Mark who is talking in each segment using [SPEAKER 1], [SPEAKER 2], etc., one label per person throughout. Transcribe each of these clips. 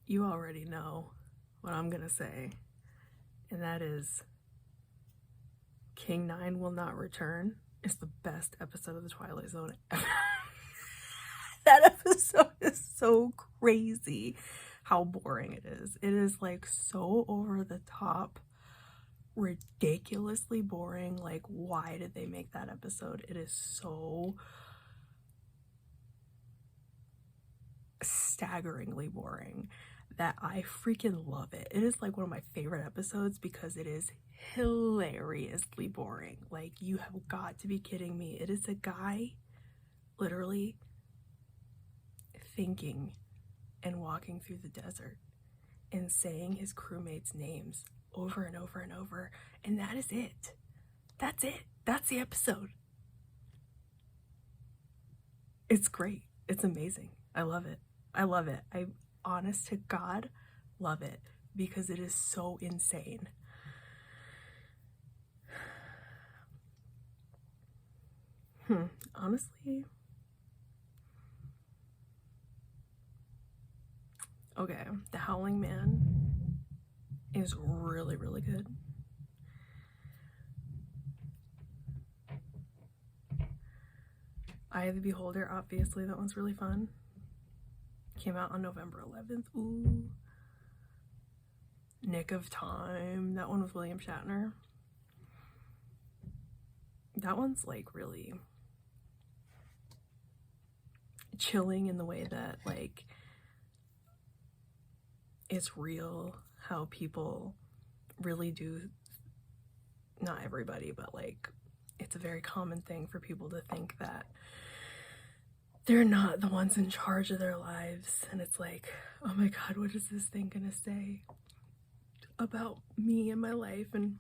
[SPEAKER 1] you already know what I'm gonna say, and that is King 9 Will Not Return is the best episode of the Twilight Zone ever. That episode is so crazy how boring it is. It is like so over the top, ridiculously boring. Like, why did they make that episode? It is so staggeringly boring that I freaking love it. It is like one of my favorite episodes because it is hilariously boring. Like, you have got to be kidding me. It is a guy literally thinking and walking through the desert and saying his crewmates' names over and over and over, and that is it. That's it. That's the episode. It's great. It's amazing. I love it. I love it. I, honest to God, love it because it is so insane. Honestly, okay, The Howling Man is really, really good. Eye of the Beholder, obviously, that one's really fun. Came out on November 11th. Ooh. Nick of Time, that one with William Shatner. That one's like really chilling in the way that like it's real how people really do, not everybody, but like it's a very common thing for people to think that they're not the ones in charge of their lives, and it's like, oh my god, what is this thing gonna say about me and my life, and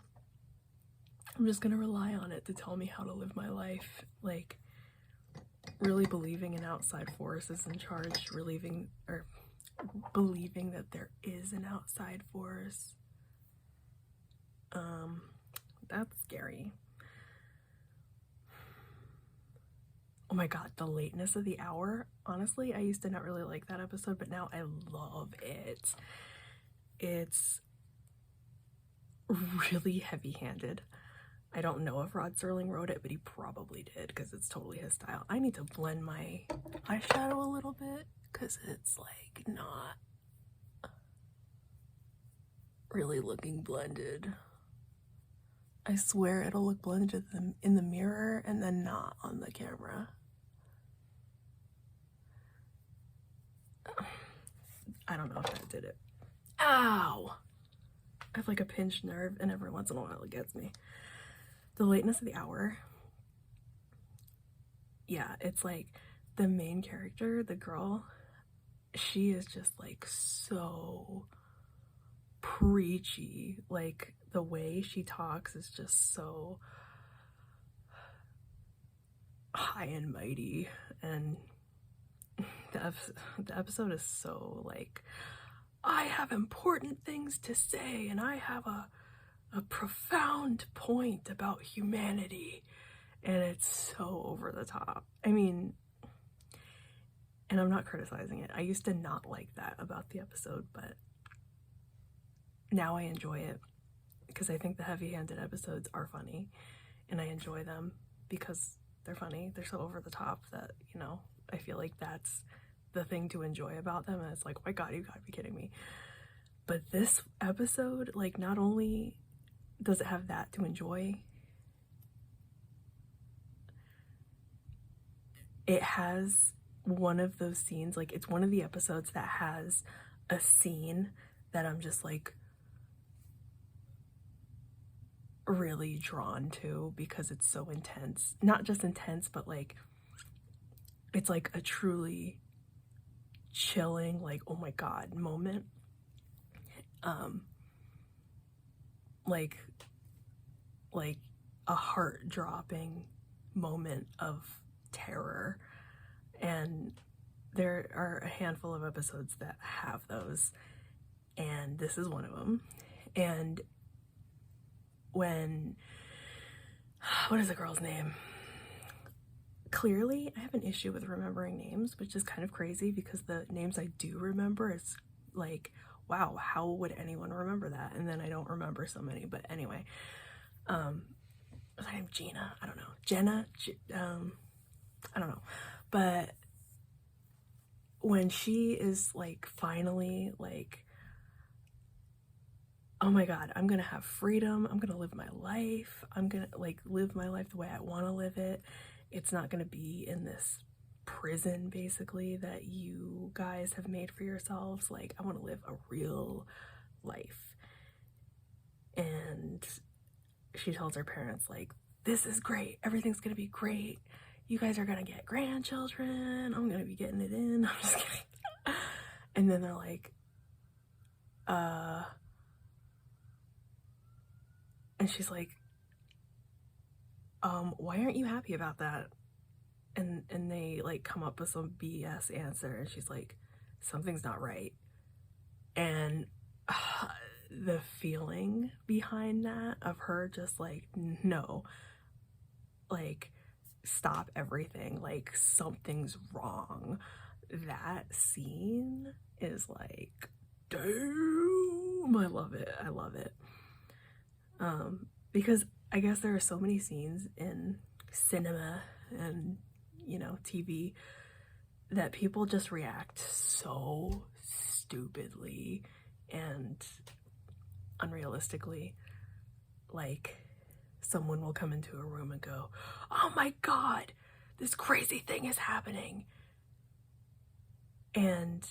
[SPEAKER 1] I'm just gonna rely on it to tell me how to live my life. Like, really believing an outside force is in charge, believing that there is an outside force. That's scary. Oh my god, The Lateness of the Hour. Honestly, I used to not really like that episode, but now I love it. It's really heavy-handed. I don't know if Rod Serling wrote it, but he probably did because it's totally his style. I need to blend my eyeshadow a little bit because it's like not really looking blended. I swear it'll look blended in the mirror and then not on the camera. I don't know if that did it. Ow! I have like a pinched nerve, and every once in a while it gets me. The Lateness of the Hour. Yeah, it's like the main character, the girl, she is just like so preachy. Like, the way she talks is just so high and mighty, and the episode is so like, I have important things to say and I have a profound point about humanity, and it's so over the top. I mean, and I'm not criticizing it. I used to not like that about the episode, but now I enjoy it because I think the heavy-handed episodes are funny, and I enjoy them because they're funny. They're so over the top that, you know, I feel like that's the thing to enjoy about them, and it's like, oh my god, you gotta be kidding me. But this episode, like, not only does it have that to enjoy, it has one of those scenes, like, it's one of the episodes that has a scene that I'm just like really drawn to because it's so intense. Not just intense, but like it's like a truly chilling, like, oh my god moment. Like a heart-dropping moment of terror, and there are a handful of episodes that have those, and this is one of them. And when, what is the girl's name? Clearly, I have an issue with remembering names, which is kind of crazy because the names I do remember is like, wow, how would anyone remember that? And then I don't remember so many, but anyway, was her name Gina? I don't know. Jenna? I don't know. But when she is like finally like, oh my god, I'm gonna have freedom, I'm gonna live my life, I'm gonna like live my life the way I want to live it, it's not gonna be in this prison basically that you guys have made for yourselves. Like, I want to live a real life. And she tells her parents, like, this is great, everything's gonna be great, you guys are gonna get grandchildren, I'm gonna be getting it in. I'm just kidding. And then they're like, and she's like, why aren't you happy about that? And they like come up with some BS answer, and she's like, something's not right. And the feeling behind that of her just like, no, like, stop everything, like, something's wrong. That scene is like, damn, I love it. I love it. Because I guess there are so many scenes in cinema and, you know, TV that people just react so stupidly and unrealistically. Like, someone will come into a room and go, oh my god, this crazy thing is happening. And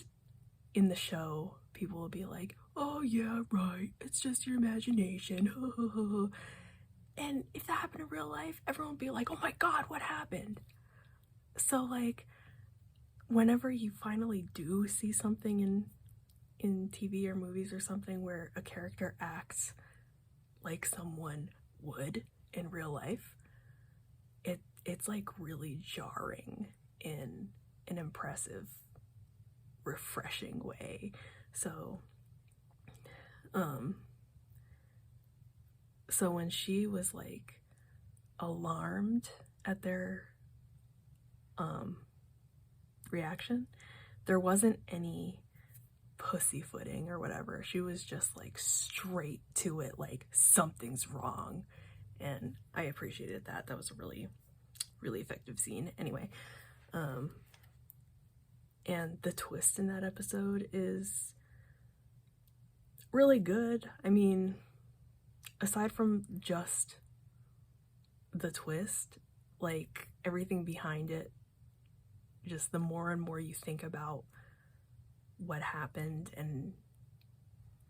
[SPEAKER 1] in the show, people will be like, oh yeah, right, it's just your imagination. And if that happened in real life, everyone would be like, oh my god, what happened? So like, whenever you finally do see something in TV or movies or something where a character acts like someone would in real life, it's like really jarring in an impressive, refreshing way. So so when she was like alarmed at their reaction, there wasn't any pussyfooting or whatever. She was just like straight to it, like, something's wrong. And I appreciated that. That was a really, really effective scene. Anyway, and the twist in that episode is really good. I mean, aside from just the twist, like, everything behind it, just the more and more you think about what happened and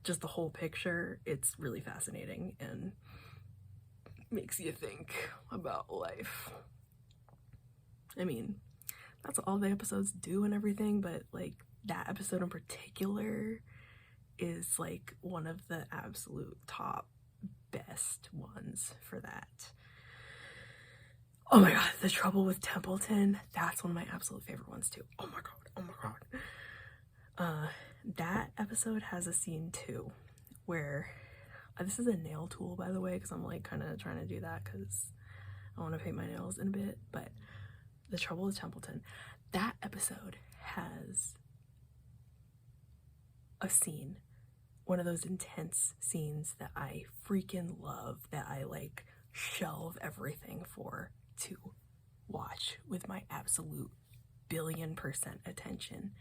[SPEAKER 1] just the whole picture, it's really fascinating and makes you think about life. I mean, that's all the episodes do and everything, but like, that episode in particular is like one of the absolute top best ones for that. Oh my god, The Trouble with Templeton, that's one of my absolute favorite ones too. Oh my god, oh my god. That episode has a scene too where, this is a nail tool, by the way, because I'm like kind of trying to do that because I want to paint my nails in a bit. But The Trouble with Templeton, that episode has a scene, one of those intense scenes that I freaking love, that I like shelve everything for to watch with my absolute 1,000,000,000% attention,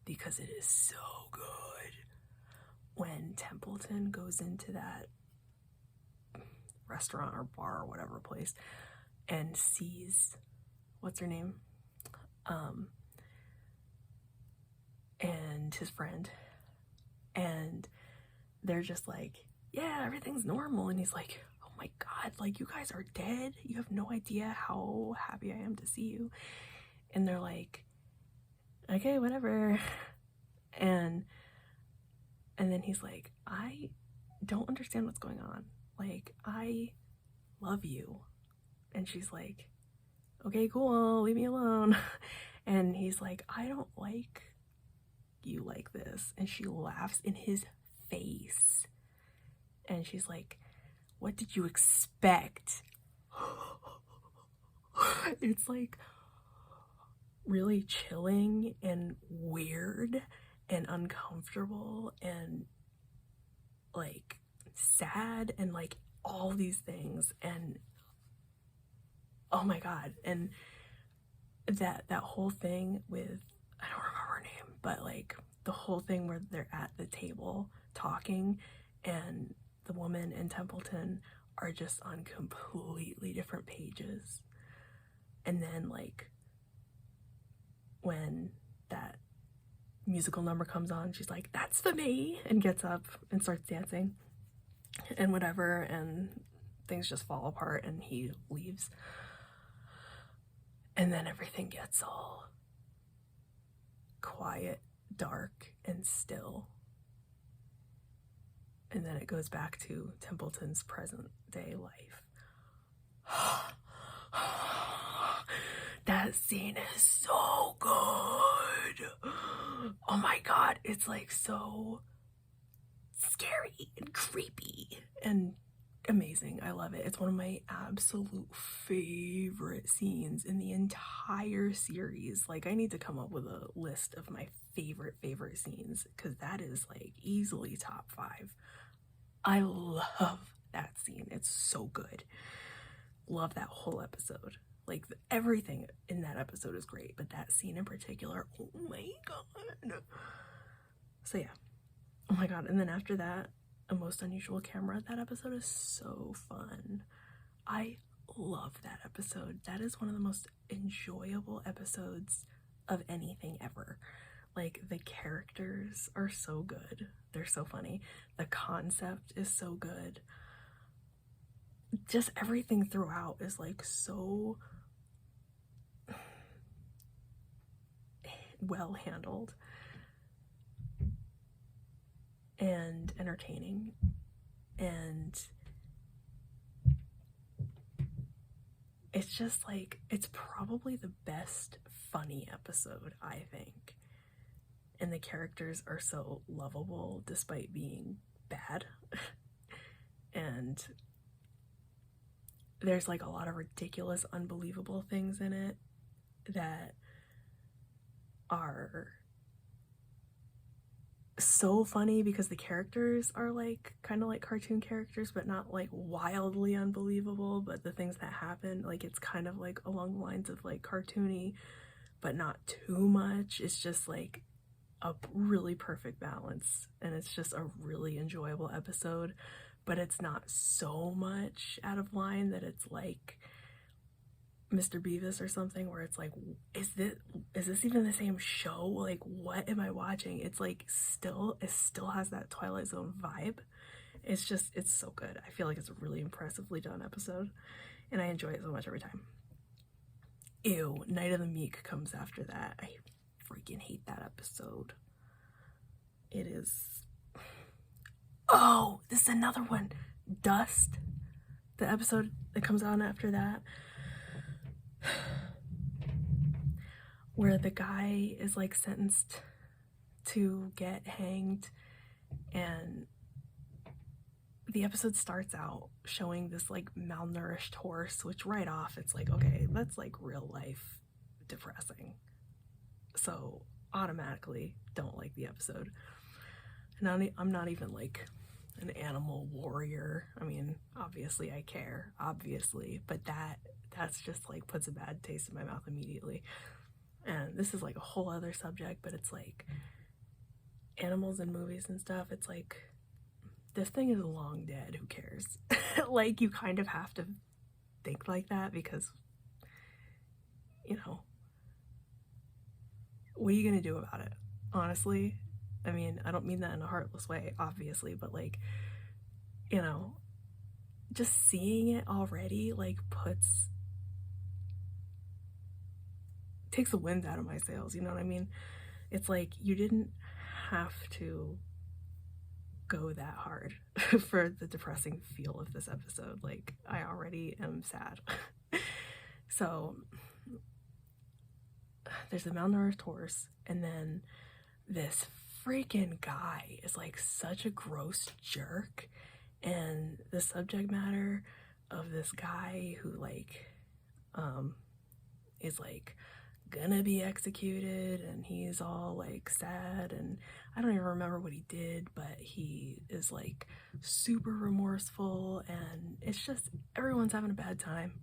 [SPEAKER 1] because it is so good. When Templeton goes into that restaurant or bar or whatever place and sees, what's her name? And his friend, and they're just like, yeah, everything's normal. And he's like, oh my god, like, you guys are dead? You have no idea how happy I am to see you. And they're like, okay, whatever. And then he's like, I don't understand what's going on. Like, I love you. And she's like, okay, cool, leave me alone. And he's like, I don't like you like this. And she laughs in his face. And she's like, what did you expect? It's like really chilling and weird and uncomfortable and like sad and like all these things. And oh my god, and that whole thing with, I don't remember her name, but like the whole thing where they're at the table talking and the woman and Templeton are just on completely different pages. And then like when that musical number comes on, she's like, "That's for me," and gets up and starts dancing and whatever, and things just fall apart and he leaves. And then everything gets all quiet, dark, and still. And then it goes back to Templeton's present day life. That scene is so good. Oh my god, it's like so scary and creepy and amazing. I love it. It's one of my absolute favorite scenes in the entire series. Like, I need to come up with a list of my favorite scenes, because that is like easily top 5. I love that scene. It's so good. Love that whole episode. Like, everything in that episode is great, but that scene in particular, oh my god. So yeah, oh my god. And then after that, A Most Unusual Camera, that episode is so fun. I love that episode. That is one of the most enjoyable episodes of anything ever. Like, the characters are so good. They're so funny. The concept is so good. Just everything throughout is like so well handled and entertaining, and it's just like, it's probably the best funny episode, I think. And the characters are so lovable despite being bad. And there's like a lot of ridiculous, unbelievable things in it that are so funny because the characters are like kind of like cartoon characters, but not like wildly unbelievable. But the things that happen, like, it's kind of like along the lines of like cartoony, but not too much. It's just like a really perfect balance, and it's just a really enjoyable episode. But it's not so much out of line that it's like Mr. Beavis or something, where it's like, is this even the same show? Like, what am I watching? It's like, it still has that Twilight Zone vibe. It's so good. I feel like it's a really impressively done episode, and I enjoy it so much every time. Ew, Night of the Meek comes after that. I freaking hate that episode. It is... Oh, this is another one. Dust, the episode that comes on after that, where the guy is like sentenced to get hanged, and the episode starts out showing this like malnourished horse, which right off it's like, okay, that's like real life depressing. So automatically don't like the episode. And I'm not even like an animal warrior. I mean, obviously I care, obviously, but that's just like puts a bad taste in my mouth immediately. And this is like a whole other subject, but it's like animals in movies and stuff. It's like, this thing is long dead, who cares? Like, you kind of have to think like that, because, you know, what are you gonna do about it? Honestly, I mean, I don't mean that in a heartless way, obviously, but like, you know, just seeing it already like takes the wind out of my sails, you know what I mean? It's like, you didn't have to go that hard for the depressing feel of this episode. Like, I already am sad. So there's the malnourished horse, and then this freaking guy is like such a gross jerk, and the subject matter of this guy who like is like gonna be executed, and he's all like sad, and I don't even remember what he did, but he is like super remorseful, and it's just everyone's having a bad time.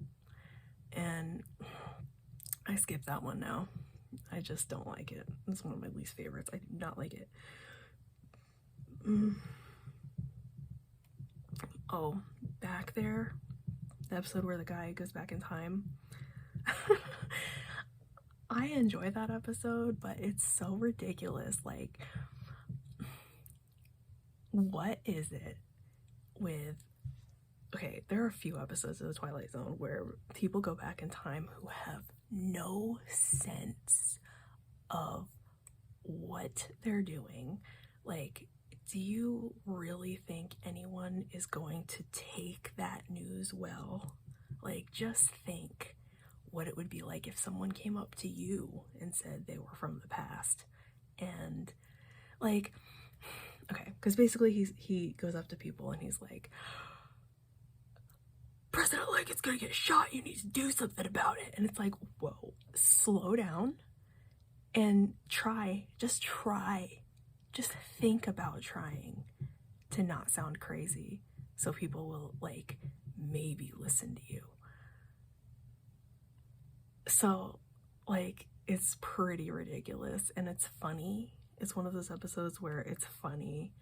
[SPEAKER 1] And I skipped that one now. I just don't like it. It's one of my least favorites. I do not like it. Oh, back there, the episode where the guy goes back in time. I enjoy that episode, but it's so ridiculous. Like, what is it with... Okay, there are a few episodes of the Twilight Zone where people go back in time who have no sense of what they're doing. Like, do you really think anyone is going to take that news well? Like, just think what it would be like if someone came up to you and said they were from the past. And like, okay, because basically he goes up to people and he's like, President Lincoln's gonna get shot, you need to do something about it. And it's like, whoa, slow down and just think about trying to not sound crazy so people will like maybe listen to you. So like, it's pretty ridiculous, and it's funny. It's one of those episodes where it's funny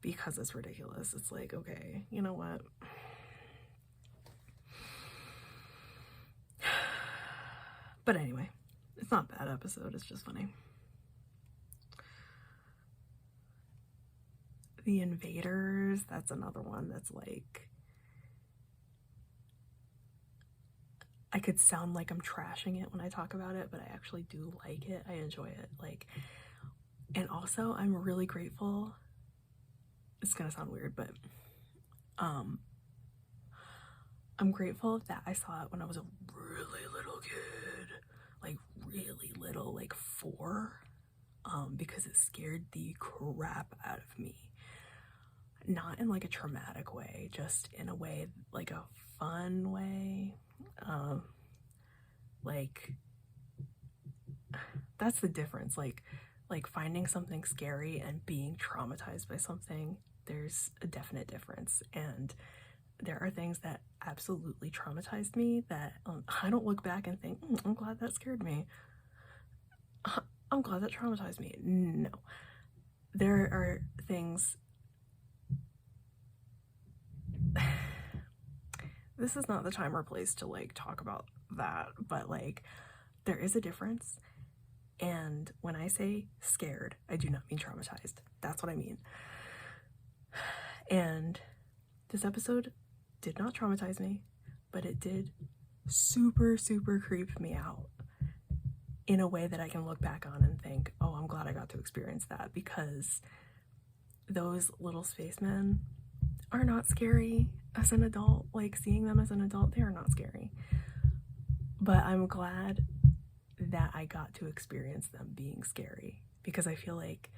[SPEAKER 1] because it's ridiculous. It's like, okay, you know what? But anyway, it's not a bad episode, it's just funny. The Invaders, that's another one that's like, I could sound like I'm trashing it when I talk about it, but I actually do like it. I enjoy it. Like, and also I'm really grateful. It's gonna sound weird, but I'm grateful that I saw it when I was a really little kid, like really little, like 4, because it scared the crap out of me. Not in like a traumatic way, just in a way, like a fun way. Like, that's the difference. Like finding something scary and being traumatized by something, there's a definite difference. And there are things that absolutely traumatized me that I don't look back and think, I'm glad that scared me. I'm glad that traumatized me. No. There are things... This is not the time or place to like talk about that, but like, there is a difference. And when I say scared, I do not mean traumatized. That's what I mean. And this episode did not traumatize me, but it did super, super creep me out in a way that I can look back on and think, oh, I'm glad I got to experience that, because those little spacemen are not scary as an adult. Like, seeing them as an adult, they are not scary. But I'm glad that I got to experience them being scary, because I feel like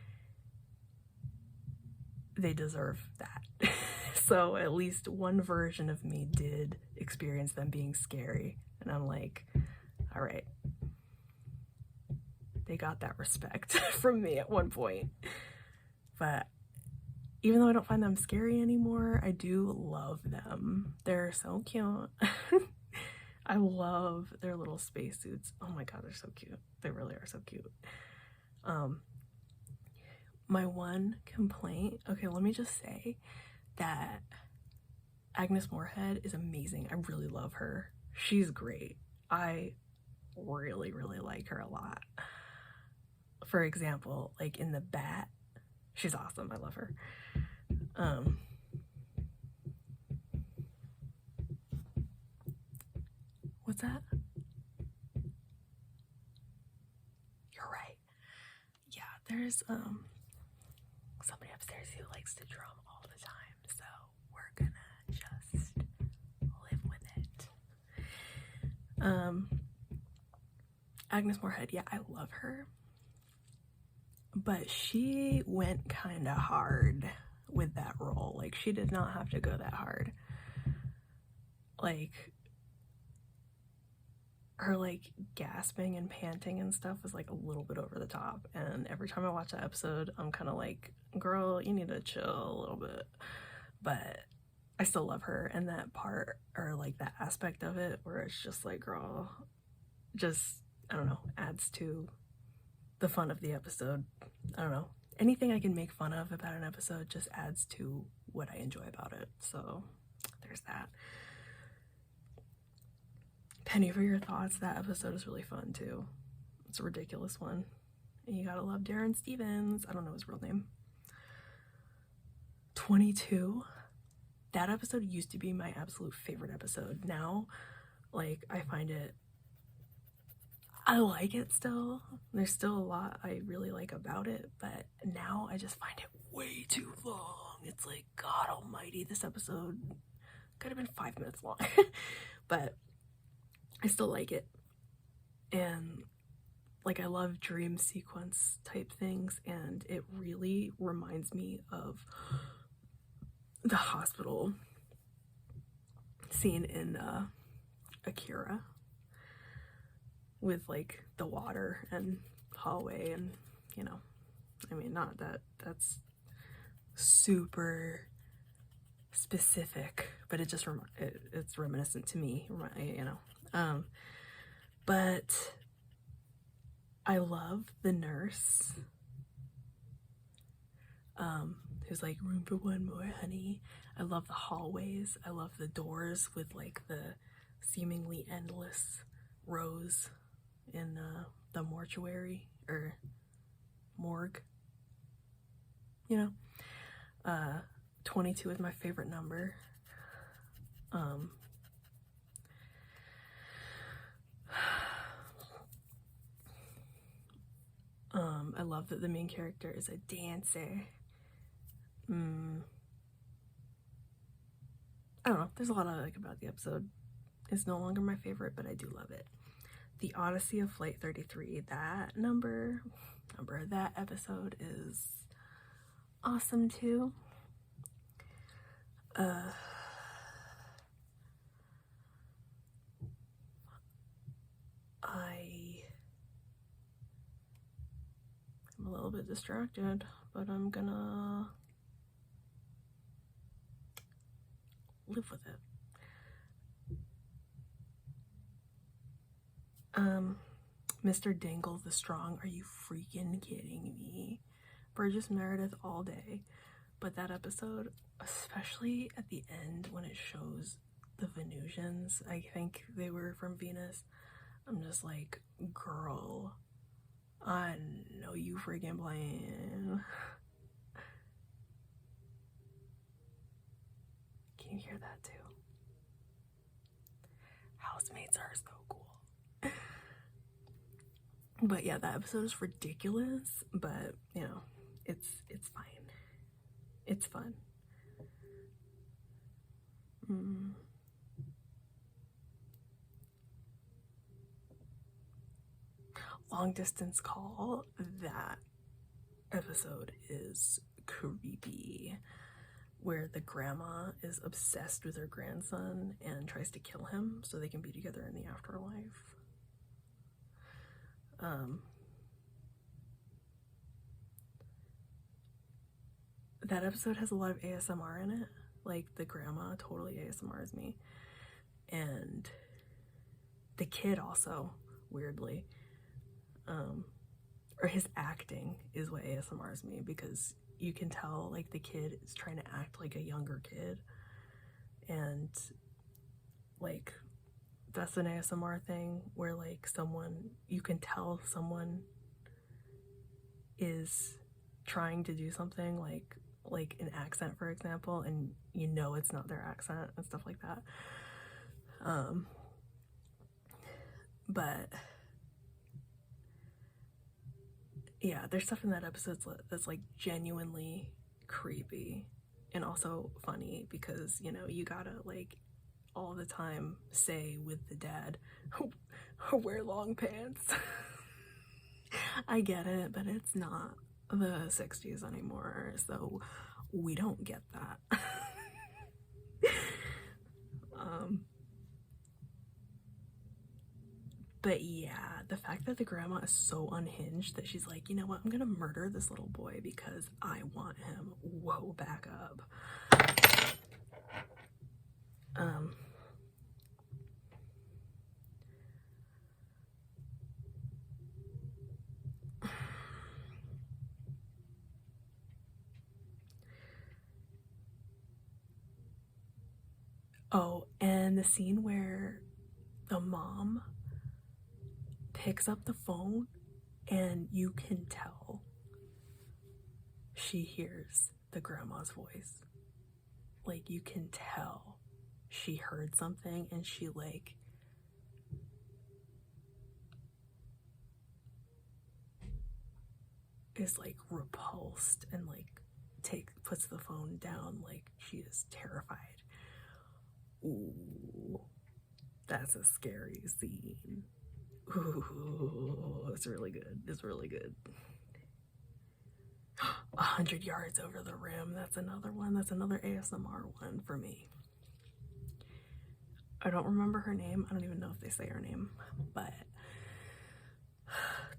[SPEAKER 1] they deserve that. So at least one version of me did experience them being scary, and I'm like, all right, they got that respect from me at one point. But even though I don't find them scary anymore, I do love them. They're so cute. I love their little spacesuits. Oh my god, they're so cute. They really are so cute. My one complaint, okay, let me just say that Agnes Moorehead is amazing. I really love her. She's great. I really, really like her a lot. For example, like in The Bat, she's awesome. I love her. What's that? You're right. Yeah, there's somebody upstairs who likes to drum all the time, so we're gonna just live with it. Agnes Moorehead, yeah, I love her, but she went kind of hard with that role. Like, she did not have to go that hard. Like, her like gasping and panting and stuff was like a little bit over the top, and every time I watch that episode I'm kind of like, girl, you need to chill a little bit. But I still love her, and that part, or like that aspect of it where it's just like, girl, just, I don't know, adds to the fun of the episode. I don't know, anything I can make fun of about an episode just adds to what I enjoy about it. So there's that. Penny, for your thoughts, that episode is really fun too. It's a ridiculous one, and you gotta love Darren Stevens. I don't know his real name. 22. That episode used to be my absolute favorite episode. Now, like, I find it, I like it still. There's still a lot I really like about it, but now I just find it way too long. It's like, God almighty, this episode could have been 5 minutes long. But I still like it. And like, I love dream sequence type things, and it really reminds me of the hospital scene in Akira, with like the water and hallway, and you know, I mean, not that that's super specific, but it just it's reminiscent to me, you know. But I love the nurse, who's like, room for one more, honey. I love the hallways. I love the doors with like the seemingly endless rows in the mortuary or morgue. You know, 22 is my favorite number. I love that the main character is a dancer. I don't know, there's a lot I like about the episode. It's no longer my favorite, but I do love it. The Odyssey of Flight 33, that that episode is awesome too. I'm a little bit distracted, but I'm gonna live with it. Mr. Dingle the Strong, are you freaking kidding me? Burgess Meredith all day. But that episode, especially at the end when it shows the Venusians, I think they were from Venus, I'm just like, girl, I know you freaking playing. Can you hear that too? Housemates are so cool. But yeah, that episode is ridiculous, but you know, it's fine. It's fun. Long Distance Call, that episode is creepy, where the grandma is obsessed with her grandson and tries to kill him so they can be together in the afterlife. That episode has a lot of ASMR in it. Like, the grandma totally ASMRs me, and the kid also, weirdly, or his acting is what ASMRs me, because you can tell like the kid is trying to act like a younger kid, and like that's an ASMR thing where like you can tell someone is trying to do something like an accent, for example, and you know it's not their accent and stuff like that. But yeah, there's stuff in that episode that's like genuinely creepy and also funny, because you know, you gotta like all the time say with the dad, wear long pants. I get it, but it's not the 60s anymore, so we don't get that. But yeah, the fact that the grandma is so unhinged that she's like, you know what, I'm gonna murder this little boy because I want him. Whoa, back up. Oh, and the scene where the mom picks up the phone and you can tell she hears the grandma's voice. Like, you can tell she heard something and she like is like repulsed and like puts the phone down, like she is terrified. Ooh, that's a scary scene. Ooh, it's really good. It's really good. 100 yards over the rim. That's another one. That's another ASMR one for me. I don't remember her name. I don't even know if they say her name, but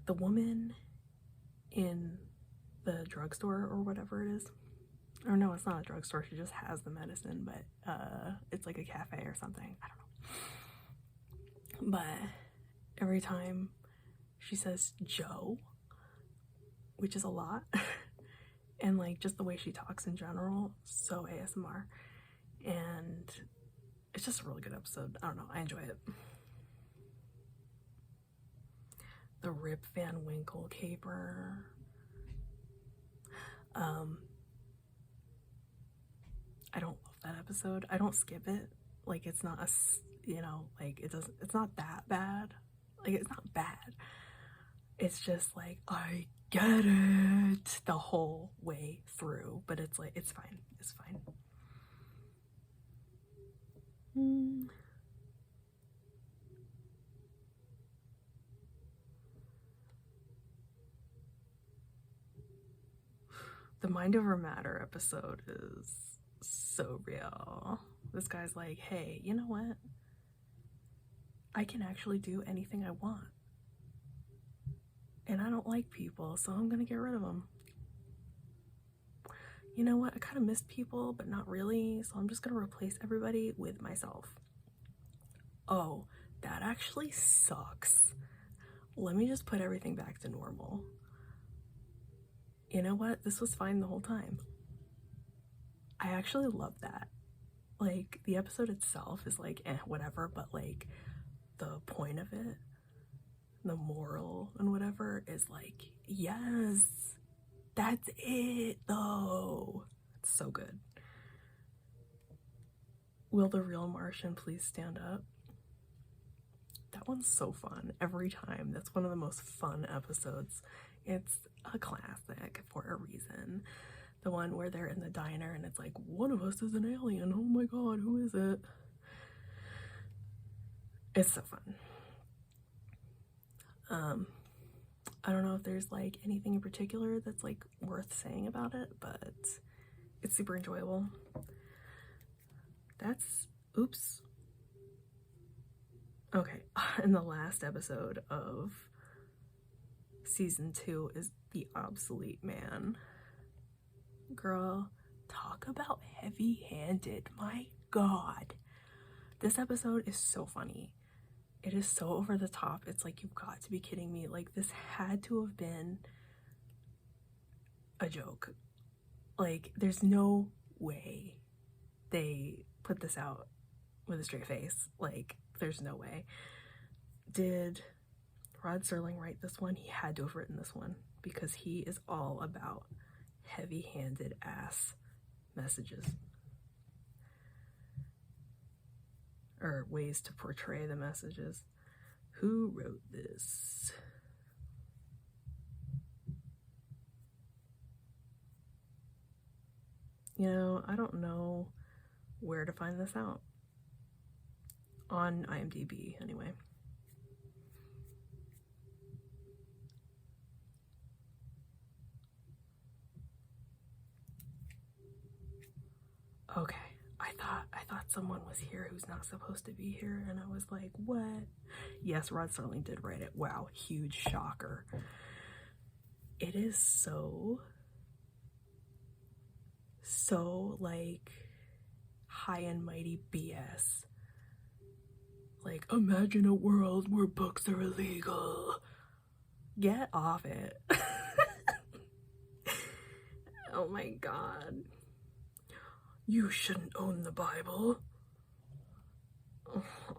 [SPEAKER 1] the woman in the drugstore or whatever it is, or no, it's not a drugstore, she just has the medicine, but it's like a cafe or something, I don't know. But every time she says Joe, which is a lot, and like just the way she talks in general, so ASMR, and it's just a really good episode. I don't know, I enjoy it. The Rip Van Winkle caper. I don't love that episode. I don't skip it. Like, it's not a, you know, like it's not that bad. Like, it's not bad. It's just like, I get it the whole way through, but it's like, it's fine. It's fine. The Mind Over Matter episode is so real. This guy's like, hey, you know what? I can actually do anything I want. And I don't like people, so I'm gonna get rid of them. You know what? I kind of miss people, but not really, so I'm just gonna replace everybody with myself. Oh, that actually sucks. Let me just put everything back to normal. You know what? This was fine the whole time. I actually love that. Like, the episode itself is like, whatever, but like, the point of it, the moral and whatever, is like, yes, that's it though. It's so good. Will the real Martian please stand up? That one's so fun every time. That's one of the most fun episodes. It's a classic for a reason. The one where they're in the diner and it's like, one of us is an alien. Oh my god, who is it? It's so fun. I don't know if there's like anything in particular that's like worth saying about it, but it's super enjoyable. That's, oops. Okay, and the last episode of season 2 is The Obsolete Man. Girl, talk about heavy-handed. My god. This episode is so funny. It is so over the top. It's like, you've got to be kidding me. Like, this had to have been a joke. Like, there's no way they put this out with a straight face. Like, there's no way. Did Rod Serling write this one? He had to have written this one because he is all about heavy-handed ass messages. Or ways to portray the messages. Who wrote this? You know, I don't know where to find this out. On IMDb, anyway. Okay, I thought someone was here who's not supposed to be here, and I was like, what? Yes, Rod Serling did write it. Wow, huge shocker. It is so like high and mighty BS. Like, imagine a world where books are illegal. Get off it. Oh my god. You shouldn't own the Bible.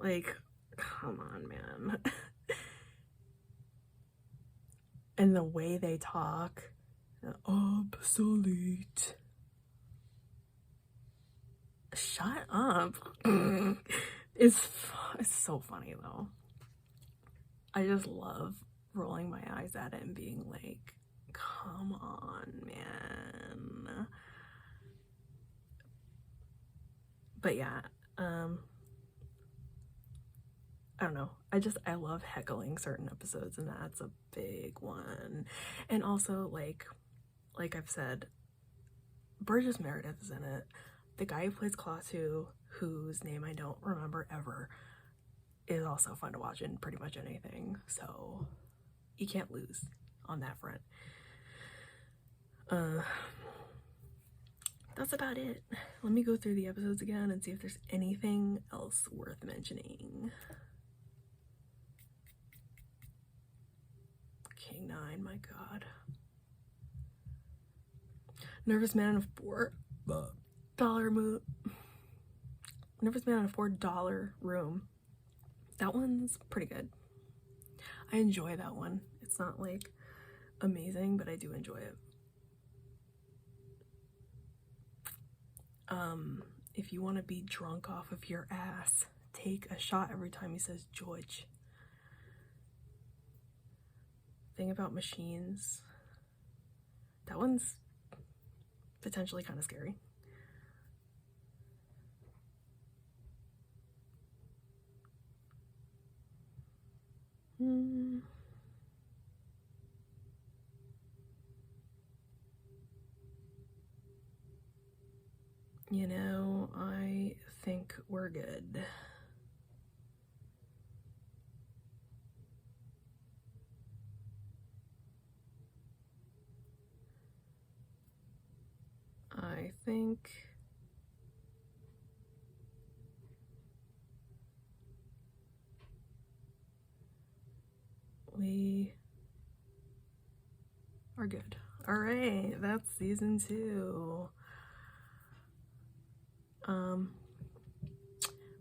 [SPEAKER 1] Like, come on, man. And the way they talk, obsolete. Shut up. It's so funny though. I just love rolling my eyes at it and being like, come on, man. But yeah, I don't know. I love heckling certain episodes, and that's a big one. And also, like I've said, Burgess Meredith is in it. The guy who plays Klaatu, whose name I don't remember ever, is also fun to watch in pretty much anything. So you can't lose on that front. That's about it. Let me go through the episodes again and see if there's anything else worth mentioning. King 9, my god. Nervous Man in a Nervous Man in a $4 room. That one's pretty good. I enjoy that one. It's not like amazing, but I do enjoy it. If you want to be drunk off of your ass, take a shot every time he says George. Thing about machines. That one's potentially kind of scary. You know, I think we're good. I think we are good. All right, that's season 2.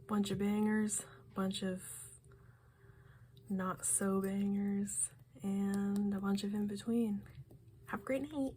[SPEAKER 1] Bunch of bangers, bunch of not so bangers, and a bunch of in between. Have a great night.